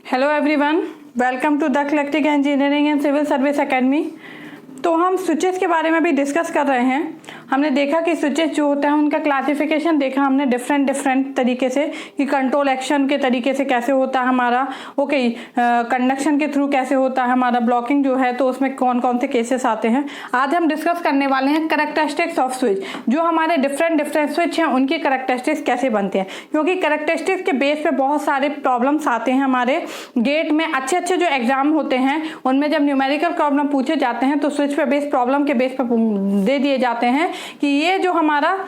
Hello everyone, welcome to the electric engineering and civil service academy. तो हम switches के बारे में भी डिस्कस कर रहे हैं। हमने देखा कि स्विचेस जो होते हैं उनका क्लासिफिकेशन देखा हमने डिफरेंट तरीके से कि कंट्रोल एक्शन के तरीके से कैसे होता है हमारा, ओके, कंडक्शन के थ्रू कैसे होता है हमारा, ब्लॉकिंग जो है तो उसमें कौन कौन से केसेस आते हैं। आज हम डिस्कस करने वाले हैं कैरेक्टरिस्टिक्स ऑफ स्विच, जो हमारे डिफरेंट स्विच हैं उनकी कैरेक्टरिस्टिक्स कैसे बनते हैं, क्योंकि कैरेक्टरिस्टिक्स के बेस पे बहुत सारे प्रॉब्लम्स आते हैं हमारे गेट में। अच्छे जो एग्जाम होते हैं उनमें जब न्यूमेरिकल प्रॉब्लम पूछे जाते हैं तो स्विच पे बेस प्रॉब्लम के बेस पे दे दिए जाते हैं कि ये जो हमारा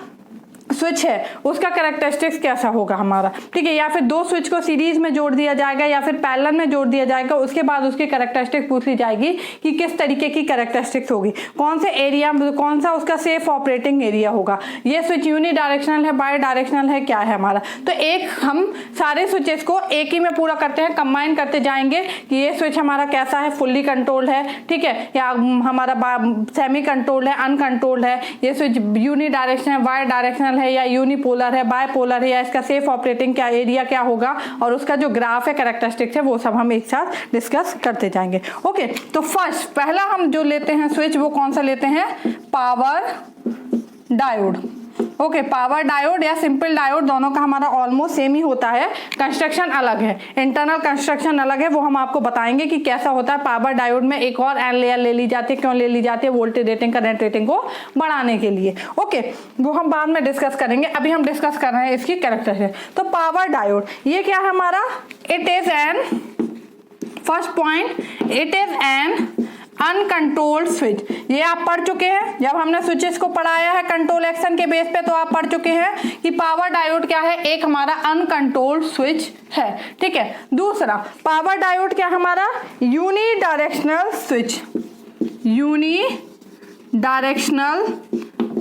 स्विच है उसका कैरेक्टरिस्टिक्स कैसा होगा हमारा, ठीक है। या फिर दो स्विच को सीरीज में जोड़ दिया जाएगा या फिर पैरेलल में जोड़ दिया जाएगा, उसके बाद उसकी कैरेक्टरिस्टिक्स पूछ ली जाएगी कि किस तरीके की कैरेक्टरिस्टिक्स होगी, कौन से एरिया, कौन सा उसका सेफ ऑपरेटिंग एरिया होगा, ये स्विच यूनि डायरेक्शनल है, बाई डायरेक्शनल है, क्या है हमारा। तो एक हम सारे स्विचेस को एक ही में पूरा करते हैं, कंबाइन करते जाएंगे कि ये स्विच हमारा कैसा है, फुल्ली कंट्रोल्ड है, ठीक है, या हमारा सेमी कंट्रोल्ड है, अनकंट्रोल्ड है, ये स्विच यूनि डायरेक्शनल है, बाई डायरेक्शनल है या यूनिपोलर है, बायपोलर है, या इसका सेफ ऑपरेटिंग क्या एरिया क्या होगा, और उसका जो ग्राफ है कैरेक्टरिस्टिक्स है वो सब हम एक साथ डिस्कस करते जाएंगे। ओके, तो फर्स्ट पहला हम जो लेते हैं स्विच वो कौन सा लेते हैं, power diode. Okay, power diode या सिंपल डायोड दोनों का हमारा ऑलमोस्ट सेम ही होता है, कंस्ट्रक्शन अलग है, इंटरनल कंस्ट्रक्शन अलग है, वो हम आपको बताएंगे कि कैसा होता है। पावर डायोड में एक और एन लेयर ले ली जाती है, क्यों ले ली जाती है, वोल्टेज रेटिंग करंट रेटिंग को बढ़ाने के लिए। ओके, वो हम बाद में डिस्कस करेंगे, अभी हम डिस्कस कर रहे हैं इसकी कैरेक्टरिस्टिक्स। तो पावर डायोड ये क्या है हमारा, it is an, first point, it is an uncontrolled switch. ये आप पढ़ चुके हैं, जब हमने स्विचेस को पढ़ाया है कंट्रोल एक्शन के बेस पे तो आप पढ़ चुके हैं कि पावर डायोड क्या है, एक हमारा अनकंट्रोल्ड स्विच है, ठीक है। दूसरा पावर डायोड क्या हमारा, unidirectional switch, unidirectional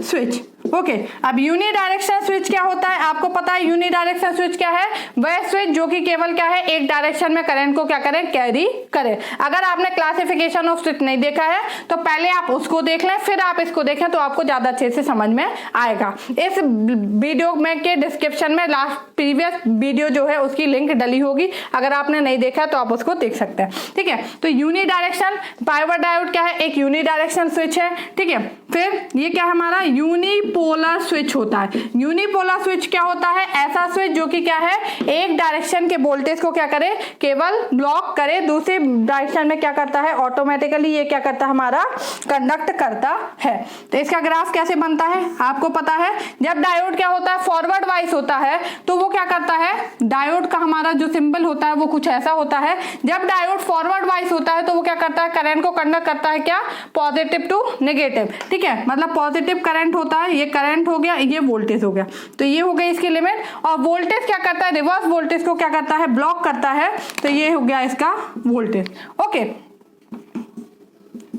switch. Okay, अब यूनि डायरेक्शनल स्विच क्या होता है, आपको पता है यूनि डायरेक्शनल स्विच क्या है, वह स्विच जो कि केवल क्या है, एक डायरेक्शन में करंट को क्या करें, कैरी करें। अगर आपने क्लासिफिकेशन ऑफ स्विच नहीं देखा है तो पहले आप उसको देख लें, फिर आप इसको देखें तो आपको ज्यादा अच्छे से समझ में आएगा। इस वीडियो में के डिस्क्रिप्शन में लास्ट प्रीवियस वीडियो जो है उसकी लिंक डली होगी, अगर आपने नहीं देखा तो आप उसको देख सकते हैं, ठीक है। तो यूनि डायरेक्शन पावर डायोड क्या है, एक यूनि डायरेक्शनल स्विच है, ठीक है। फिर ये क्या हमारा यूनिपोलर स्विच होता है। यूनिपोलर स्विच क्या होता है, ऐसा स्विच जो कि क्या है, एक डायरेक्शन के वोल्टेज को क्या करे, केवल ब्लॉक करे, दूसरी डायरेक्शन में क्या करता है, ऑटोमेटिकली ये क्या करता है, हमारा कंडक्ट करता है। तो इसका ग्राफ कैसे बनता है आपको पता है, जब डायोड क्या होता है, फॉरवर्ड वाइज होता है तो वो क्या करता है, डायोड का हमारा जो सिंबल होता है वो कुछ ऐसा होता है। जब डायोड फॉरवर्ड वाइज होता है तो वो क्या करता है, करंट को कंडक्ट करता है, क्या, पॉजिटिव टू नेगेटिव, ठीक है, मतलब पॉजिटिव करंट होता है, ये करंट हो गया, ये वोल्टेज हो गया, तो ये हो गई इसकी लिमिट। और वोल्टेज क्या करता है, रिवर्स वोल्टेज को क्या करता है, ब्लॉक करता है, तो ये हो गया इसका वोल्टेज। ओके,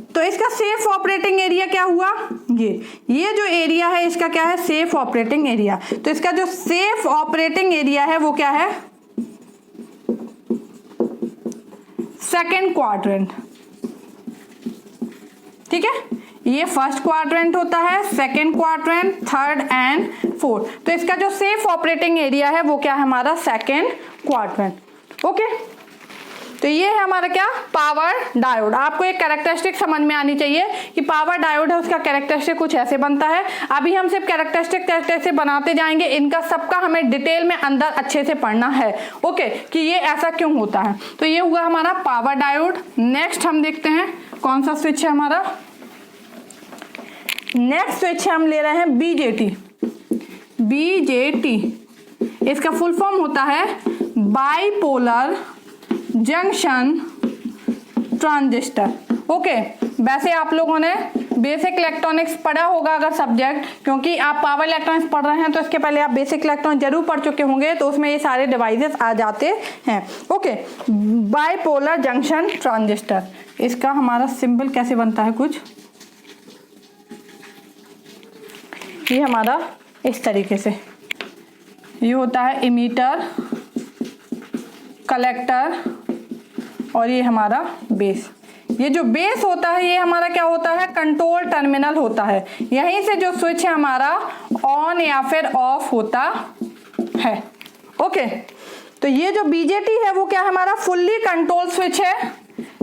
तो इसका सेफ ऑपरेटिंग एरिया क्या हुआ, ये जो एरिया है इसका क्या है, सेफ ऑपरेटिंग एरिया। तो इसका जो सेफ ऑपरेटिंग एरिया है वो क्या है, सेकेंड क्वाड्रेंट, ठीक है। ये फर्स्ट क्वाड्रेंट होता है, second quadrant, third and fourth. तो इसका जो सेफ ऑपरेटिंग एरिया है वो क्या है हमारा, सेकेंड क्वाड्रेंट। ओके, तो ये है हमारा क्या, पावर डायोड। आपको एक कैरेक्टरिस्टिक समझ में आनी चाहिए कि पावर डायोड है, उसका कैरेक्टरिस्टिक कुछ ऐसे बनता है। अभी हम सिर्फ कैरेक्टरिस्टिक कैसे बनाते जाएंगे, इनका सबका हमें डिटेल में अंदर अच्छे से पढ़ना है, ओके, कि ये ऐसा क्यों होता है। तो ये हुआ हमारा पावर डायोड। नेक्स्ट हम देखते हैं कौन सा स्विच है हमारा, नेक्स्ट स्विच हम ले रहे हैं बीजेटी। बीजेटी इसका फुल फॉर्म होता है बाइपोलर जंक्शन ट्रांजिस्टर। ओके, वैसे आप लोगों ने बेसिक इलेक्ट्रॉनिक्स पढ़ा होगा अगर सब्जेक्ट, क्योंकि आप पावर इलेक्ट्रॉनिक्स पढ़ रहे हैं तो इसके पहले आप बेसिक इलेक्ट्रॉनिक्स जरूर पढ़ चुके होंगे, तो उसमें ये सारे डिवाइसेस आ जाते हैं। ओके, बाइपोलर जंक्शन ट्रांजिस्टर, इसका हमारा सिंबल कैसे बनता है, कुछ ये हमारा इस तरीके से, ये होता है इमीटर, कलेक्टर और ये हमारा बेस। ये जो बेस होता है ये हमारा क्या होता है, कंट्रोल टर्मिनल होता है, यहीं से जो स्विच है हमारा ऑन या फिर ऑफ होता है। ओके, तो ये जो बीजेटी है वो क्या है हमारा, फुल्ली कंट्रोल स्विच है।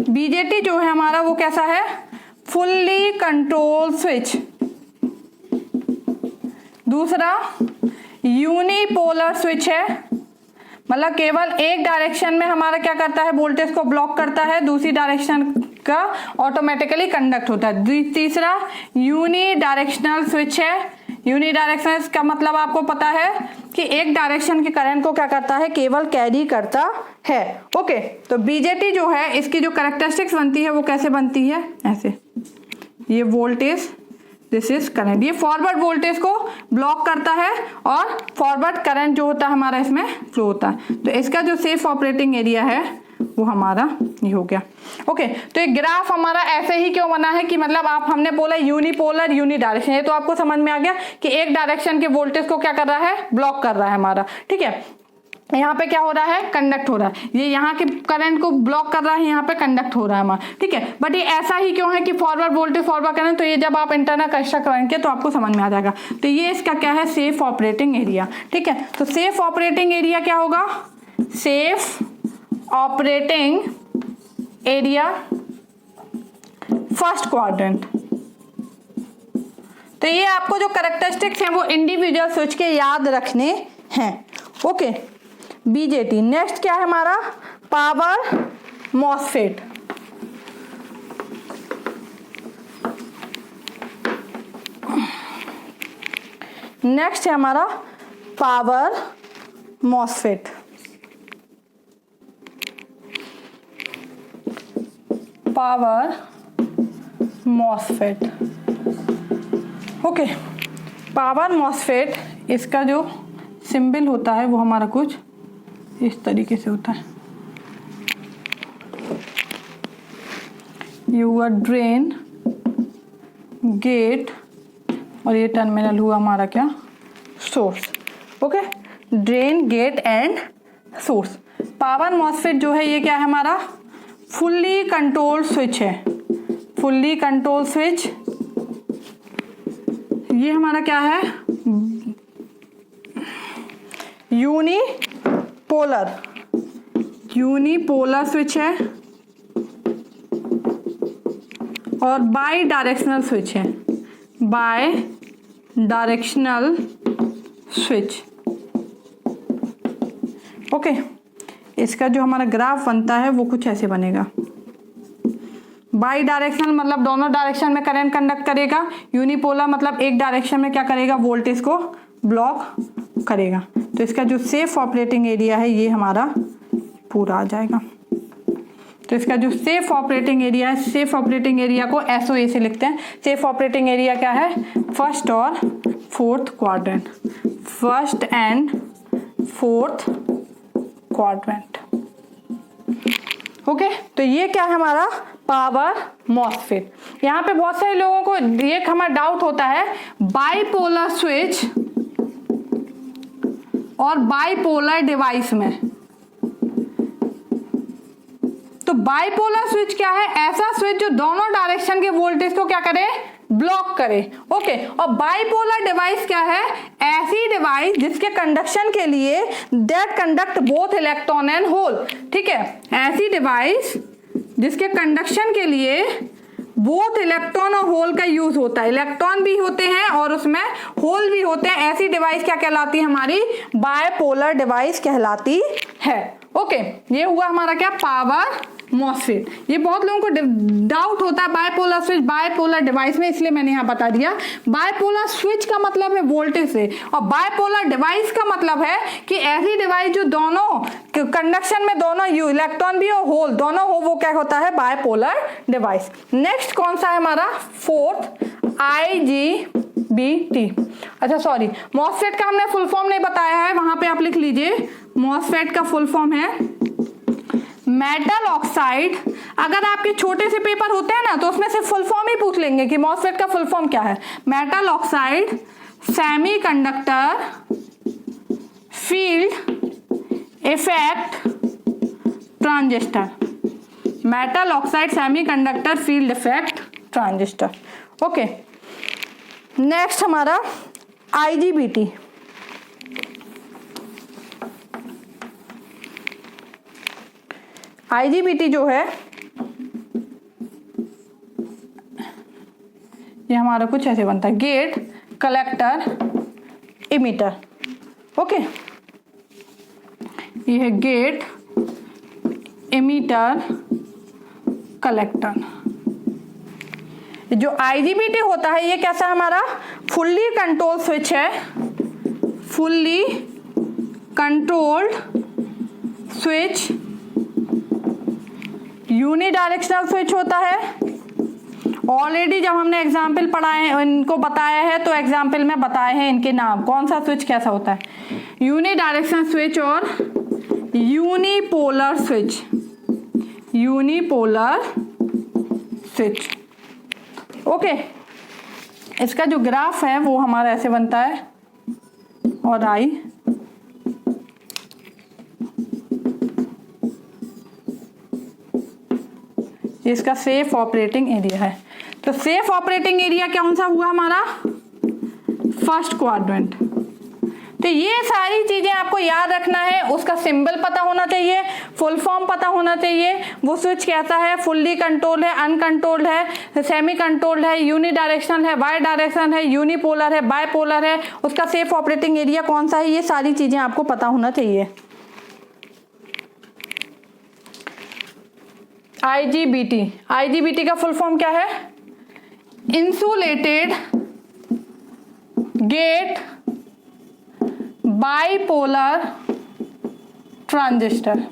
बीजेटी जो है हमारा वो कैसा है, फुल्ली कंट्रोल स्विच। दूसरा यूनिपोलर स्विच है, मतलब केवल एक डायरेक्शन में हमारा क्या करता है, वोल्टेज को ब्लॉक करता है, दूसरी डायरेक्शन का ऑटोमेटिकली कंडक्ट होता है। तीसरा यूनि डायरेक्शनल स्विच है। यूनि डायरेक्शनल का मतलब आपको पता है कि एक डायरेक्शन के करंट को क्या करता है, केवल कैरी करता है। ओके, तो बीजेटी जो है इसकी जो कैरेक्टरिस्टिक्स बनती है वो कैसे बनती है, ऐसे, ये वोल्टेज, दिस इज करंट, ये फॉरवर्ड वोल्टेज को ब्लॉक करता है और फॉरवर्ड करंट जो होता है हमारा इसमें फ्लो होता है। तो इसका जो सेफ ऑपरेटिंग एरिया है वो हमारा ये हो गया। ओके, तो एक ग्राफ हमारा ऐसे ही क्यों बना है कि मतलब आप, हमने बोला यूनिपोलर यूनि डायरेक्शन, ये तो आपको समझ में आ गया कि एक डायरेक्शन के वोल्टेज को क्या कर रहा है, ब्लॉक कर रहा है हमारा। ठीक है, यहाँ पे क्या हो रहा है, कंडक्ट हो रहा है, ये यहाँ के करंट को ब्लॉक कर रहा है, यहाँ पे कंडक्ट हो रहा है हमारा। ठीक है, बट ये ऐसा ही क्यों है कि फॉरवर्ड वोल्टेज फॉरवर्ड करंट, तो ये जब आप इंटरनल कंस्ट्रक्ट करेंगे तो आपको समझ में आ जाएगा। तो ये इसका क्या है, सेफ ऑपरेटिंग एरिया। ठीक है, तो सेफ ऑपरेटिंग एरिया क्या होगा, safe operating area first quadrant. तो ये आपको जो कैरेक्टरिस्टिक्स हैं वो इंडिविजुअल स्विच के याद रखने हैं। Okay, BJT. नेक्स्ट क्या है हमारा, पावर मॉसफेट। नेक्स्ट है हमारा power MOSFET. Power MOSFET. Okay, power MOSFET इसका जो सिंबल होता है वो हमारा कुछ इस तरीके से होता है। यूर ड्रेन, गेट और ये टर्मिनल हुआ हमारा क्या, source. Okay, drain, gate and source. Power MOSFET जो है ये क्या है हमारा, फुल्ली कंट्रोल स्विच है। फुल्ली कंट्रोल स्विच, ये हमारा क्या है, यूनिपोलर, यूनिपोलर स्विच है और बाई डायरेक्शनल स्विच है, बाय डायरेक्शनल स्विच। ओके, इसका जो हमारा ग्राफ बनता है वो कुछ ऐसे बनेगा। बाई डायरेक्शनल मतलब दोनों डायरेक्शन में करंट कंडक्ट करेगा, यूनिपोलर मतलब एक डायरेक्शन में क्या करेगा, वोल्टेज को ब्लॉक करेगा। तो इसका जो सेफ ऑपरेटिंग एरिया है ये हमारा पूरा आ जाएगा। तो इसका जो सेफ ऑपरेटिंग एरिया है, सेफ ऑपरेटिंग एरिया को SOA से लिखते हैं। सेफ ऑपरेटिंग एरिया क्या है, फर्स्ट और fourth quadrant, first and fourth quadrant. Okay, तो ये क्या है हमारा पावर मॉसफेट। यहाँ पे बहुत सारे लोगों को ये हमारा डाउट होता है, बाइपोलर स्विच और बाइपोलर डिवाइस में। तो बाइपोलर स्विच क्या है, ऐसा स्विच जो दोनों डायरेक्शन के वोल्टेज को क्या करे, ब्लॉक करे। ओके, और बाइपोलर डिवाइस क्या है, ऐसी डिवाइस जिसके कंडक्शन के लिए that conduct both electron and hole. ठीक है, ऐसी डिवाइस जिसके कंडक्शन के लिए बोथ इलेक्ट्रॉन और होल का यूज होता है, इलेक्ट्रॉन भी होते हैं और उसमें होल भी होते हैं, ऐसी डिवाइस क्या कहलाती है, हमारी बाइपोलर डिवाइस कहलाती है। ओके, ये हुआ हमारा क्या, पावर मॉसफेट। ये बहुत लोगों को डाउट होता है बाइपोलर स्विच बाइपोलर डिवाइस में, इसलिए मैंने यहाँ बता दिया। बाइपोलर स्विच का मतलब है वोल्टेज से और बाइपोलर डिवाइस का मतलब है कि ऐसी डिवाइस जो दोनों कंडक्शन में दोनों इलेक्ट्रॉन भी और होल दोनों हो, वो क्या होता है, बाइपोलर डिवाइस। नेक्स्ट कौन सा है हमारा, फोर्थ, IGBT। अच्छा सॉरी, मॉसफेट का हमने फुल फॉर्म नहीं बताया है, वहां पे आप लिख लीजिए। मॉसफेट का फुल फॉर्म है मेटल ऑक्साइड। अगर आपके छोटे से पेपर होते हैं ना तो उसमें से फुल फॉर्म ही पूछ लेंगे कि मॉसफेट का फुल फॉर्म क्या है। Metal oxide semiconductor field effect transistor. Metal oxide semiconductor field effect transistor. Okay, next हमारा IGBT। IGBT जो है ये हमारा कुछ ऐसे बनता है, गेट, कलेक्टर, इमीटर। ओके, ये है गेट, इमीटर, कलेक्टर। जो IGBT होता है ये कैसा हमारा फुल्ली कंट्रोल स्विच है, fully controlled switch, unidirectional switch होता है। ऑलरेडी जब हमने एग्जाम्पल पढ़ाए, इनको बताया है, तो एग्जाम्पल में बताए हैं इनके नाम, कौन सा स्विच कैसा होता है, यूनिडायरेक्शनल स्विच और unipolar switch, unipolar switch. Okay, इसका जो ग्राफ है वो हमारा ऐसे बनता है, और आई इसका सेफ ऑपरेटिंग एरिया है। तो सेफ ऑपरेटिंग एरिया कौन सा हुआ हमारा, फर्स्ट क्वाड्रेंट। तो ये सारी चीजें आपको याद रखना है, उसका सिंबल पता होना चाहिए, फुल फॉर्म पता होना चाहिए, वो स्विच कैसा है, फुल्ली कंट्रोल है, अनकंट्रोल्ड है, सेमी कंट्रोल्ड है, यूनिडायरेक्शनल है, बाई डायरेक्शनल है, यूनिपोलर है, बायपोलर है, उसका सेफ ऑपरेटिंग एरिया कौन सा है, ये सारी चीजें आपको पता होना चाहिए। IGBT का फुल फॉर्म क्या है, इंसुलेटेड गेट बाइपोलर ट्रांजिस्टर।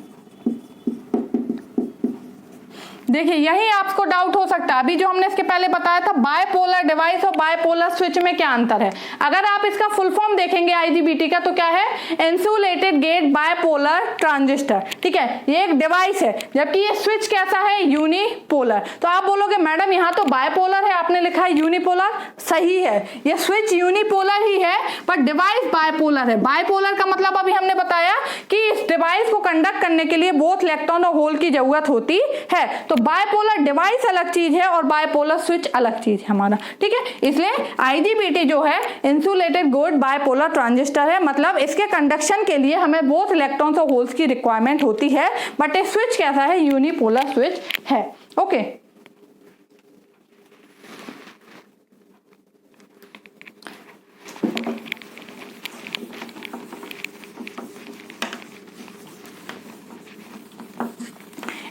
देखिए यही आपको डाउट हो सकता है, अभी जो हमने इसके पहले बताया था बायपोलर डिवाइस और बायपोलर स्विच में क्या अंतर है। अगर आप इसका फुल फॉर्म देखेंगे IGBT का तो क्या है, इंसुलेटेड गेट बायपोलर ट्रांजिस्टर। ठीक है, ये एक डिवाइस है, जबकि ये स्विच कैसा है, यूनिपोलर। तो आप बोलोगे मैडम यहाँ तो बायपोलर है, आपने लिखा है यूनिपोलर। सही है, ये स्विच यूनिपोलर ही है, पर डिवाइस बायपोलर है। बायपोलर का मतलब अभी हमने बताया कि इस डिवाइस को कंडक्ट करने के लिए बोथ इलेक्ट्रॉन और होल की जरूरत होती है। तो बायपोलर डिवाइस अलग चीज है और बायपोलर स्विच अलग चीज है हमारा। ठीक है, इसलिए IGBT जो है इंसुलेटेड गेट बायपोलर ट्रांजिस्टर है, मतलब इसके कंडक्शन के लिए हमें बोथ इलेक्ट्रॉन्स और होल्स की रिक्वायरमेंट होती है, बट ये स्विच कैसा है, यूनिपोलर स्विच है। ओके,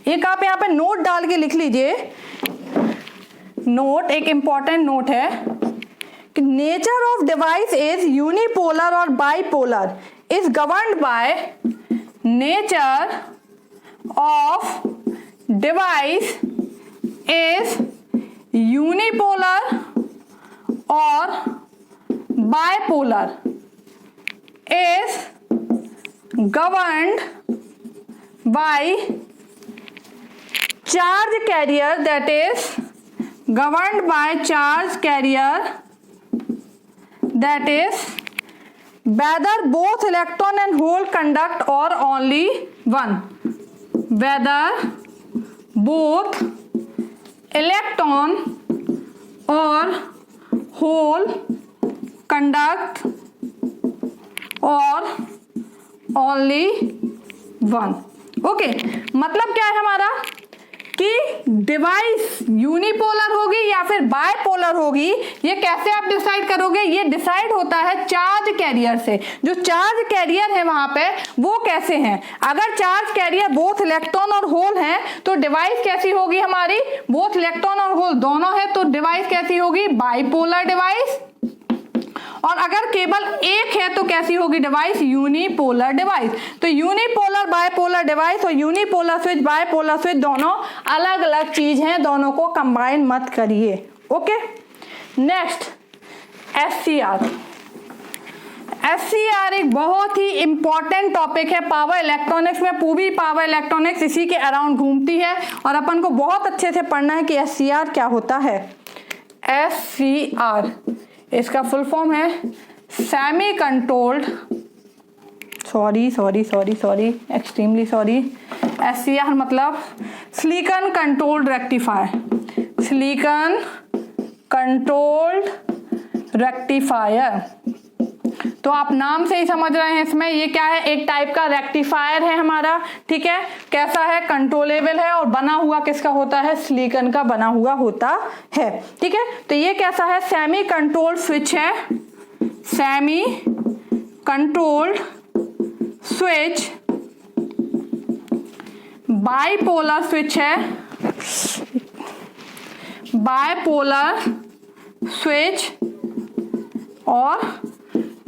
एक आप यहाँ पे नोट डाल के लिख लीजिए, नोट एक इंपॉर्टेंट नोट है कि nature of device is unipolar और bipolar is governed by nature of device is unipolar और bipolar is governed by charge carrier, that is governed by charge carrier, that is whether both electron and hole conduct or only one, whether both electron or hole conduct or only one। Okay, मतलब क्या है हमारा कि device unipolar होगी या फिर bipolar होगी, ये कैसे आप डिसाइड करोगे, ये डिसाइड होता है चार्ज कैरियर से। जो चार्ज कैरियर है वहां पे वो कैसे हैं, अगर चार्ज कैरियर बोथ इलेक्ट्रॉन और होल हैं तो डिवाइस कैसी होगी हमारी, बोथ इलेक्ट्रॉन और होल दोनों है तो डिवाइस कैसी होगी, बाइपोलर डिवाइस। और अगर केवल एक है तो कैसी होगी डिवाइस, यूनिपोलर डिवाइस। तो यूनिपोलर बायपोलर डिवाइस और यूनिपोलर स्विच बायपोलर स्विच दोनों अलग अलग चीज हैं, दोनों को कंबाइन मत करिए। ओके, नेक्स्ट SCR एक बहुत ही इंपॉर्टेंट टॉपिक है पावर इलेक्ट्रॉनिक्स में। पूरी पावर इलेक्ट्रॉनिक्स इसी के अराउंड घूमती है और अपन को बहुत अच्छे से पढ़ना है कि SCR क्या होता है। SCR इसका फुल फॉर्म है semi controlled, extremely sorry, SCR मतलब silicon controlled rectifier, silicon controlled rectifier. तो आप नाम से ही समझ रहे हैं इसमें ये क्या है, एक टाइप का रेक्टिफायर है हमारा, ठीक है। कैसा है, कंट्रोलेबल है और बना हुआ किसका होता है, सिलिकॉन का बना हुआ होता है, ठीक है। तो ये कैसा है, सेमी कंट्रोल्ड स्विच है, semi controlled switch, bipolar switch है, बाइपोलर स्विच और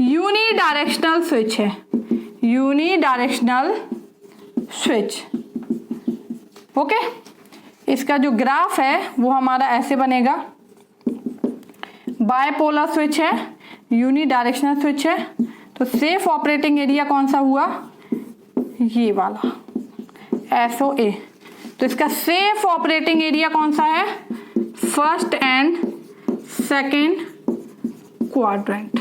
यूनिडायरेक्शनल स्विच है, यूनिडायरेक्शनल स्विच। ओके, इसका जो ग्राफ है वो हमारा ऐसे बनेगा, बाइपोलर स्विच है, यूनिडायरेक्शनल स्विच है, तो सेफ ऑपरेटिंग एरिया कौन सा हुआ, ये वाला SOA। तो इसका सेफ ऑपरेटिंग एरिया कौन सा है, first and second quadrant.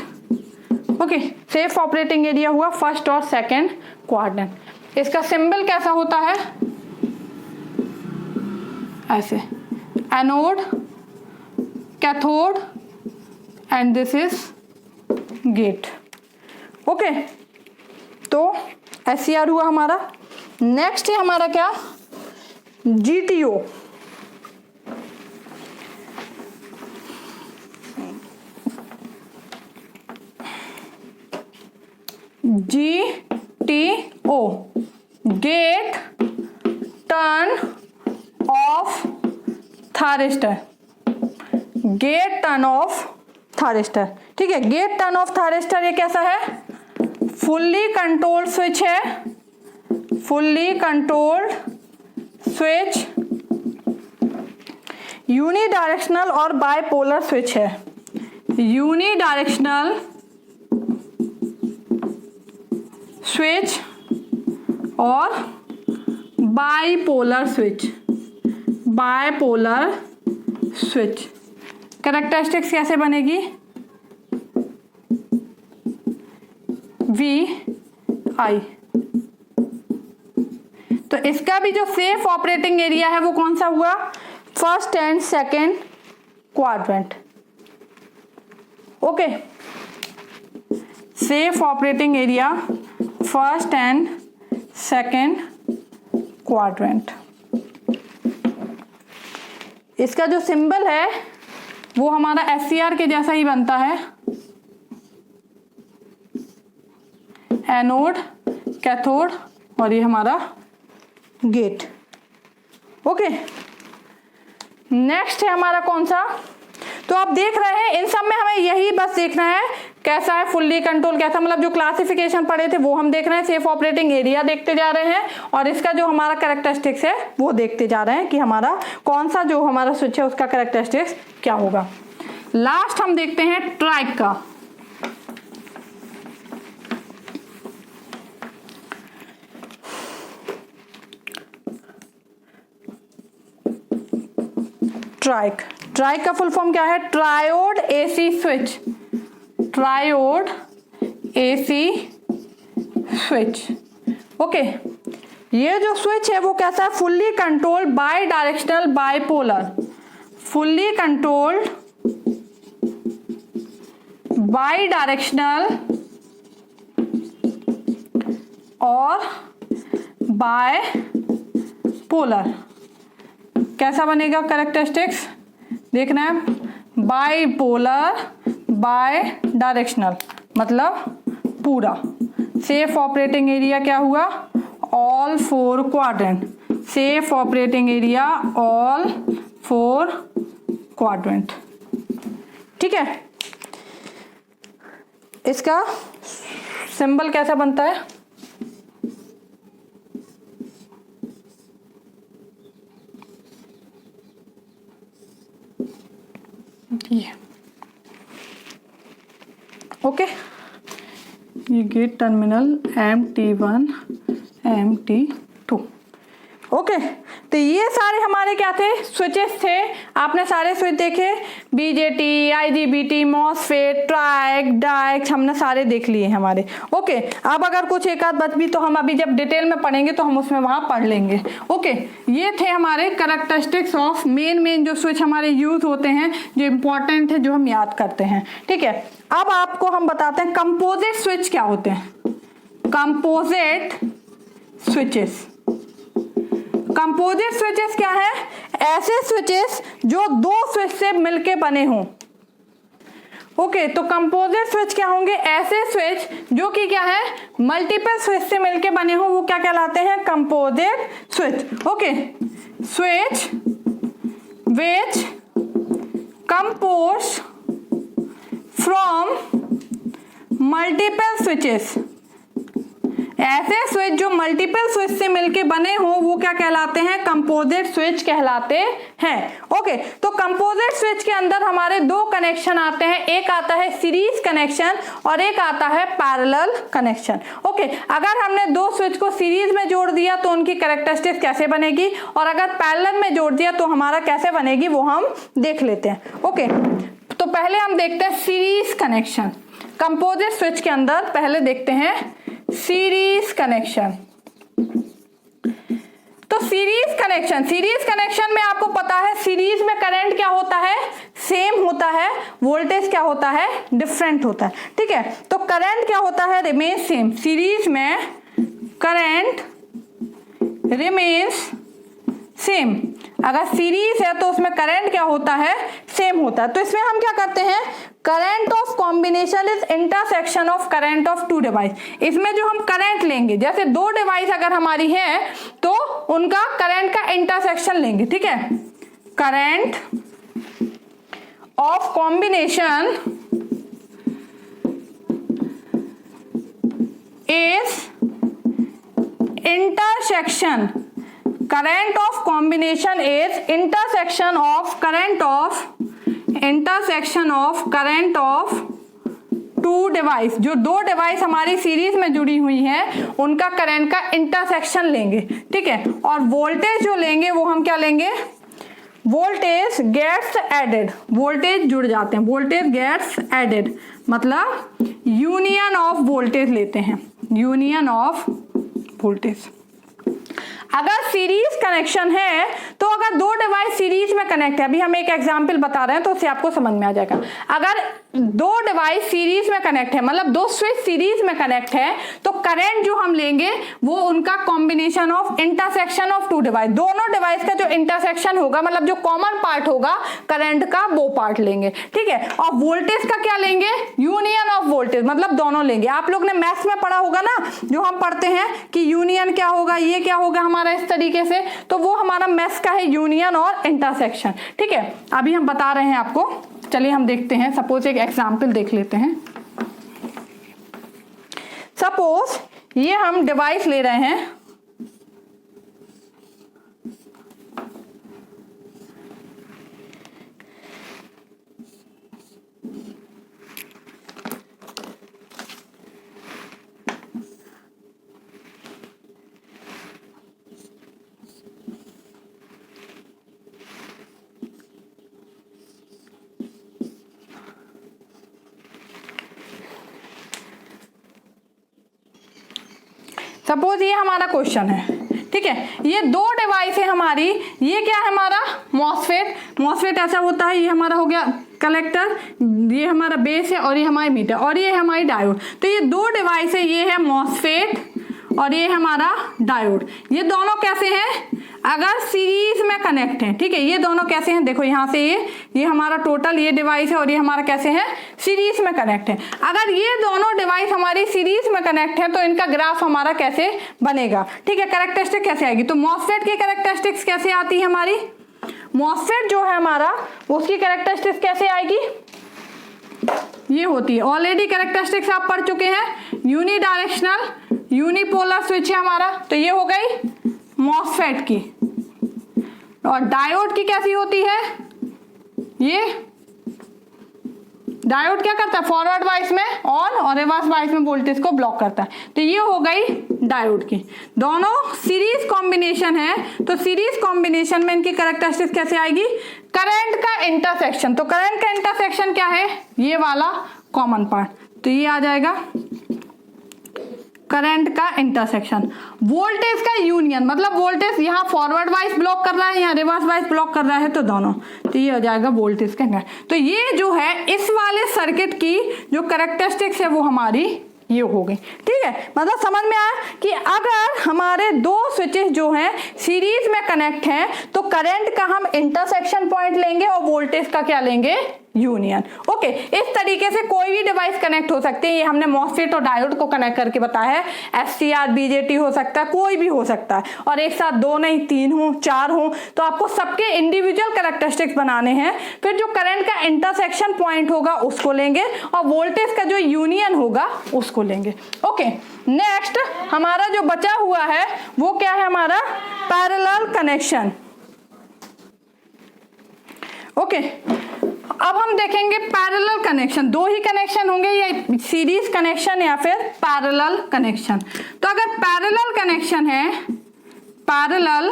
Okay, safe operating area हुआ फर्स्ट और सेकेंड क्वाड्रेंट। इसका सिंबल कैसा होता है, ऐसे, anode, cathode and this is get. Okay, तो SCR हुआ हमारा। नेक्स्ट है हमारा क्या, GTO। GTO, gate turn off thyristor, gate turn off thyristor, ठीक है। गेट टर्न ऑफ थारिस्टर ये कैसा है, फुल्ली कंट्रोल्ड स्विच है, फुल्ली कंट्रोल्ड स्विच, यूनिडायरेक्शनल और बाइपोलर स्विच है, यूनिडायरेक्शनल स्विच और bipolar switch, bipolar switch. Characteristics कैसे बनेगी, VI। तो इसका भी जो सेफ ऑपरेटिंग एरिया है वो कौन सा हुआ, first and second quadrant. Okay, safe operating area first and second quadrant. इसका जो सिंबल है वो हमारा SCR के जैसा ही बनता है, एनोड, कैथोड और ये हमारा गेट। ओके, नेक्स्ट है हमारा कौन सा, तो आप देख रहे हैं इन सब में हमें यही बस देखना है कैसा है, फुल्ली कंट्रोल कैसा, मतलब जो क्लासिफिकेशन पढ़े थे वो हम देख रहे हैं, सेफ ऑपरेटिंग एरिया देखते जा रहे हैं और इसका जो हमारा कैरेक्टरिस्टिक्स है वो देखते जा रहे हैं कि हमारा कौन सा जो हमारा स्विच है उसका कैरेक्टरिस्टिक्स क्या होगा। लास्ट हम देखते हैं ट्राइक का। ट्राइक, ट्राइक का फुल फॉर्म क्या है, triode AC switch, triode AC switch. Okay, ये जो स्विच है वो कैसा है, fully controlled by directional bipolar, fully controlled by directional और बाय पोलर। कैसा बनेगा कैरेक्टरिस्टिक्स देखना है, बाइपोलर बाय डायरेक्शनल मतलब पूरा। सेफ ऑपरेटिंग एरिया क्या हुआ, all 4 quadrant, safe operating area all 4 quadrant, ठीक है। इसका सिंबल कैसा बनता है, ये ओके, ये gate terminal MT1 MT2। Okay, तो ये सारे हमारे क्या थे, स्विचेस थे। आपने सारे स्विच देखे, BJT, IGBT, MOSFET, triac, diacs, हमने सारे देख लिए हमारे। ओके, अब अगर कुछ एक आध बच भी तो हम अभी जब डिटेल में पढ़ेंगे तो हम उसमें वहां पढ़ लेंगे। ओके, ये थे हमारे कैरेक्टरिस्टिक्स ऑफ मेन जो स्विच हमारे यूज होते हैं, जो इंपॉर्टेंट है, जो हम याद करते हैं। ठीक है, अब आपको हम बताते हैं कंपोजिट स्विच क्या होते हैं। कंपोजिट स्विचेस, कंपोजिट स्विचेस क्या है, ऐसे स्विचेस जो दो स्विच से मिलके बने हों। ओके, तो कंपोजिट स्विच क्या होंगे, ऐसे स्विच जो कि क्या है, मल्टीपल स्विच से मिलके बने हों, वो क्या कहलाते हैं, composite switch. Okay, switch which compose from multiple switches, ऐसे स्विच जो मल्टीपल स्विच से मिलके बने हो वो क्या कहलाते हैं, कंपोजिट स्विच कहलाते हैं। ओके, तो कंपोजिट स्विच के अंदर हमारे दो कनेक्शन आते हैं, एक आता है सीरीज कनेक्शन और एक आता है पैरेलल कनेक्शन। ओके, अगर हमने दो स्विच को सीरीज में जोड़ दिया तो उनकी कैरेक्टरिस्टिक्स कैसे बनेगी, और अगर पैरेलल में जोड़ दिया तो हमारा कैसे बनेगी, वो हम देख लेते हैं। ओके, तो पहले हम देखते हैं सीरीज कनेक्शन। कंपोजिट स्विच के अंदर पहले देखते हैं सीरीज कनेक्शन। तो सीरीज कनेक्शन में आपको पता है सीरीज में करंट क्या होता है, सेम होता है, वोल्टेज क्या होता है, डिफरेंट होता है। ठीक है, तो करंट क्या होता है, रिमेन सेम। सीरीज में करंट रिमेन्स सेम, अगर सीरीज है तो उसमें करंट क्या होता है, सेम होता है। तो इसमें हम क्या करते हैं, current of combination is intersection of current of two device. इसमें जो हम करंट लेंगे, जैसे दो डिवाइस अगर हमारी है तो उनका करंट का इंटरसेक्शन लेंगे। ठीक है, current of combination is intersection, current of combination is intersection of current of two device. जो दो डिवाइस हमारी सीरीज में जुड़ी हुई हैं उनका करंट का इंटरसेक्शन लेंगे। ठीक है, और वोल्टेज जो लेंगे वो हम क्या लेंगे, वोल्टेज गेट्स एडेड, वोल्टेज जुड़ जाते हैं, वोल्टेज गेट्स एडेड मतलब यूनियन ऑफ वोल्टेज लेते हैं, यूनियन ऑफ वोल्टेज। अगर सीरीज कनेक्शन है तो अगर दो डिवाइस सीरीज में कनेक्ट है, अभी हम एक एग्जांपल बता रहे हैं तो उससे आपको समझ में आ जाएगा। अगर दो डिवाइस सीरीज में कनेक्ट है, मतलब दो स्विच सीरीज में कनेक्ट है, तो करंट जो हम लेंगे वो उनका combination of intersection of two device, दोनों डिवाइस का जो इंटरसेक्शन होगा, मतलब जो कॉमन पार्ट होगा करंट का, वो पार्ट लेंगे। ठीक है, और वोल्टेज का क्या लेंगे, यूनियन ऑफ वोल्टेज, मतलब दोनों लेंगे। आप लोग ने मैथ्स में पढ़ा होगा ना, जो हम पढ़ते हैं कि यूनियन क्या होगा, ये क्या होगा हमारा इस तरीके से, तो वो हमारा मैथ्स का है यूनियन और इंटरसेक्शन। ठीक है, अभी हम बता रहे हैं आपको, चलिए हम देखते हैं। सपोज एक एग्जांपल देख लेते हैं। सपोज ये हम डिवाइस ले रहे हैं, सपोज ये हमारा क्वेश्चन है। ठीक है, ये दो डिवाइस है हमारी, ये क्या है हमारा मॉसफेट ऐसा होता है, ये हमारा हो गया कलेक्टर, ये हमारा बेस है और ये हमारी मीटर और ये है हमारी डायोड। तो ये दो डिवाइस है, ये है मॉसफेट और ये हमारा डायोड। ये दोनों कैसे हैं, अगर सीरीज में कनेक्ट हैं। ठीक है, ये दोनों कैसे हैं, देखो यहां से ये हमारा टोटल ये डिवाइस है और ये हमारा कैसे है, सीरीज में कनेक्ट है। अगर ये दोनों डिवाइस हमारी सीरीज में कनेक्ट है तो इनका ग्राफ हमारा कैसे बनेगा। ठीक है, कैरेक्टरिस्टिक कैसे आएगी, तो मॉसफेट की कैरेक्टरिस्टिक्स कैसे आती है हमारी, मॉसफेट जो है हमारा उसकी कैरेक्टरिस्टिक्स कैसे आएगी, ये होती है, ऑलरेडी कैरेक्टरिस्टिक्स आप पढ़ चुके हैं, यूनिडायरेक्शनल यूनिपोलर स्विच है हमारा, तो ये हो गई मॉसफेट की। और डायोड की कैसी होती है, ये डायोड क्या करता है, फॉरवर्ड वाइस में ऑन और रिवर्स वाइस में वोल्टेज को ब्लॉक करता है, तो ये हो गई डायोड की, दोनों सीरीज कॉम्बिनेशन है, तो सीरीज कॉम्बिनेशन में इनकी कैरेक्टरिस्टिक्स कैसे आएगी, करंट का इंटरसेक्शन, तो करंट का इंटरसेक्शन क्या है, ये वाला कॉमन पार्ट, तो ये आ जाएगा करंट का इंटरसेक्शन। वोल्टेज का यूनियन, मतलब वोल्टेज यहाँ फॉरवर्ड वाइज ब्लॉक कर रहा है, यहाँ रिवर्स वाइज ब्लॉक कर रहा है, तो दोनों, तो ये हो जाएगा वोल्टेज का। तो ये जो है इस वाले सर्किट की जो कैरेक्टरिस्टिक्स है वो हमारी ये हो गई, ठीक है। मतलब समझ में आया कि अगर हमारे दो स्विचेस जो हैं सीरीज में कनेक्ट हैं तो करंट का हम इंटरसेक्शन पॉइंट लेंगे और वोल्टेज का क्या लेंगे, यूनियन। ओके, इस तरीके से कोई भी डिवाइस कनेक्ट हो सकती है, ये हमने मॉसफेट और डायोड को कनेक्ट करके बताया है। एससीआर, बीजेटी हो सकता है, कोई भी हो सकता है, और एक साथ दो नहीं, तीन हो, चार हो, तो आपको सबके इंडिविजुअल कैरेक्टरिस्टिक्स बनाने हैं। फिर जो करंट का इंटरसेक्शन पॉइंट होगा उसको लेंगे और वोल्टेज का जो यूनियन होगा उसको लेंगे। ओके, नेक्स्ट हमारा जो बचा हुआ है वो क्या है, हमारा पैरेलल कनेक्शन। ओके, अब हम देखेंगे पैरेलल कनेक्शन, दो ही कनेक्शन होंगे, या सीरीज कनेक्शन या फिर पैरेलल कनेक्शन। तो अगर पैरेलल कनेक्शन है, पैरेलल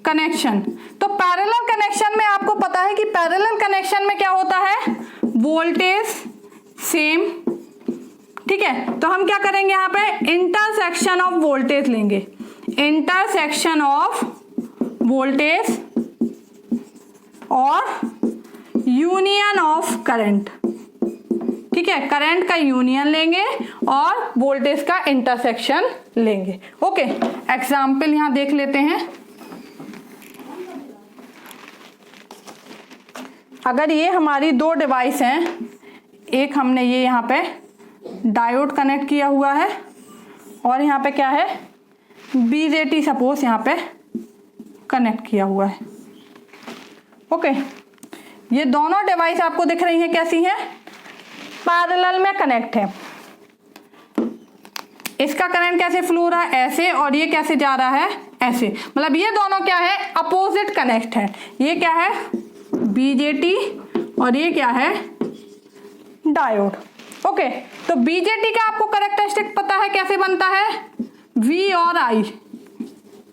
कनेक्शन, तो पैरेलल कनेक्शन में आपको पता है कि पैरेलल कनेक्शन में क्या होता है, वोल्टेज सेम, ठीक है। तो हम क्या करेंगे, यहाँ पे इंटरसेक्शन ऑफ वोल्टेज लेंगे, इंटरसेक्शन ऑफ वोल्टेज और यूनियन ऑफ करंट, ठीक है, करंट का यूनियन लेंगे और वोल्टेज का इंटरसेक्शन लेंगे। ओके, एग्जाम्पल यहां देख लेते हैं। अगर ये हमारी दो डिवाइस हैं, एक हमने ये यहाँ पे डायोड कनेक्ट किया हुआ है और यहाँ पे क्या है, बीजेटी सपोज यहाँ पे कनेक्ट किया हुआ है। ओके, ये दोनों डिवाइस आपको दिख रही हैं कैसी हैं, पैरेलल में कनेक्ट है। इसका करंट कैसे फ्लो हो रहा है, ऐसे, और ये कैसे जा रहा है, ऐसे, मतलब ये दोनों क्या है, अपोजिट कनेक्ट है। ये क्या है, बीजेटी, और ये क्या है, डायोड। ओके, तो बीजेटी का आपको कैरेक्टरिस्टिक पता है कैसे बनता है, वी और आई,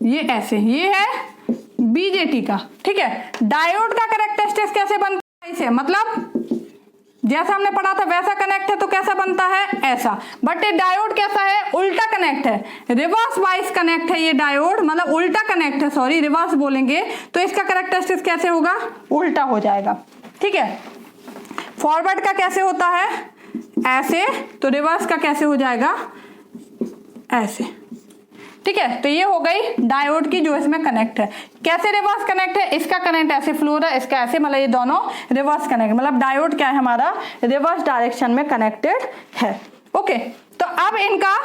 ये ऐसे, ये है बीजेटी का, ठीक है। डायोड का कैरेक्टरिस्टिक्स कैसे बनता है, इसे मतलब जैसा हमने पढ़ा था वैसा कनेक्ट है तो कैसा बनता है, ऐसा, बट ये डायोड कैसा है, उल्टा कनेक्ट है, रिवर्स वाइज कनेक्ट है ये डायोड, मतलब उल्टा कनेक्ट है, सॉरी रिवर्स बोलेंगे तो इसका कैरेक्टरिस्टिक्स कैसे होगा, उल्टा हो जाएगा, ठीक है। फॉरवर्ड का कैसे होता है, ऐसे, तो रिवर्स का कैसे हो जाएगा, ऐसे, ठीक है। तो ये हो गई डायोड की जो इसमें कनेक्ट है। कैसे रिवर्स कनेक्ट है, इसका करंट ऐसे फ्लो हो रहा है, इसका ऐसे, मतलब ये दोनों रिवर्स कनेक्ट, मतलब डायोड क्या है हमारा, रिवर्स डायरेक्शन में कनेक्टेड है। ओके, तो अब इनका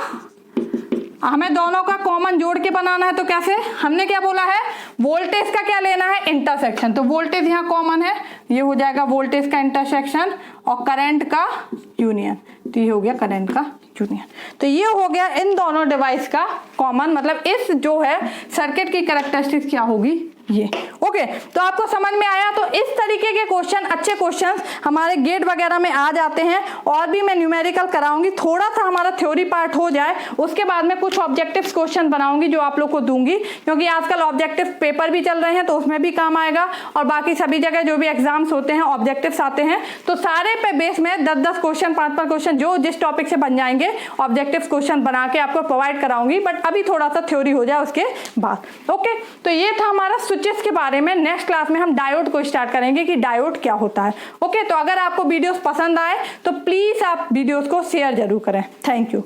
हमें दोनों का कॉमन जोड़ के बनाना है, तो कैसे, हमने क्या बोला है, वोल्टेज का क्या लेना है, इंटरसेक्शन, तो वोल्टेज यहाँ कॉमन है, ये हो जाएगा वोल्टेज का इंटरसेक्शन और करंट का यूनियन, तो ये हो गया करंट का यूनियन। तो ये हो गया इन दोनों डिवाइस का कॉमन, मतलब इस जो है सर्किट की कैरेक्टरिस्टिक्स क्या होगी, ये। ओके, तो आपको समझ में आया। तो इस तरीके के क्वेश्चन, अच्छे क्वेश्चन हमारे गेट वगैरह में आ जाते हैं, और भी मैं न्यूमेरिकल कराऊंगी, थोड़ा सा हमारा थ्योरी पार्ट हो जाए, उसके बाद में कुछ ऑब्जेक्टिव क्वेश्चन बनाऊंगी जो आप लोग को दूंगी, क्योंकि आजकल ऑब्जेक्टिव पेपर भी चल रहे हैं तो उसमें भी काम आएगा, और बाकी सभी जगह जो भी एग्जाम्स होते हैं ऑब्जेक्टिव्स आते हैं, तो सारे पे बेस में 10-10 क्वेश्चन, 5-5 क्वेश्चन जो जिस टॉपिक से बन जाएंगे ऑब्जेक्टिव क्वेश्चन बना के आपको प्रोवाइड कराऊंगी, बट अभी थोड़ा सा थ्योरी हो जाए उसके बाद। ओके, तो ये था हमारा स्विचेस के बारे में। नेक्स्ट क्लास में हम डायोड को स्टार्ट करेंगे कि डायोड क्या होता है। ओके, तो अगर आपको वीडियोस पसंद आए तो प्लीज आप वीडियोस को शेयर जरूर करें। Thank you.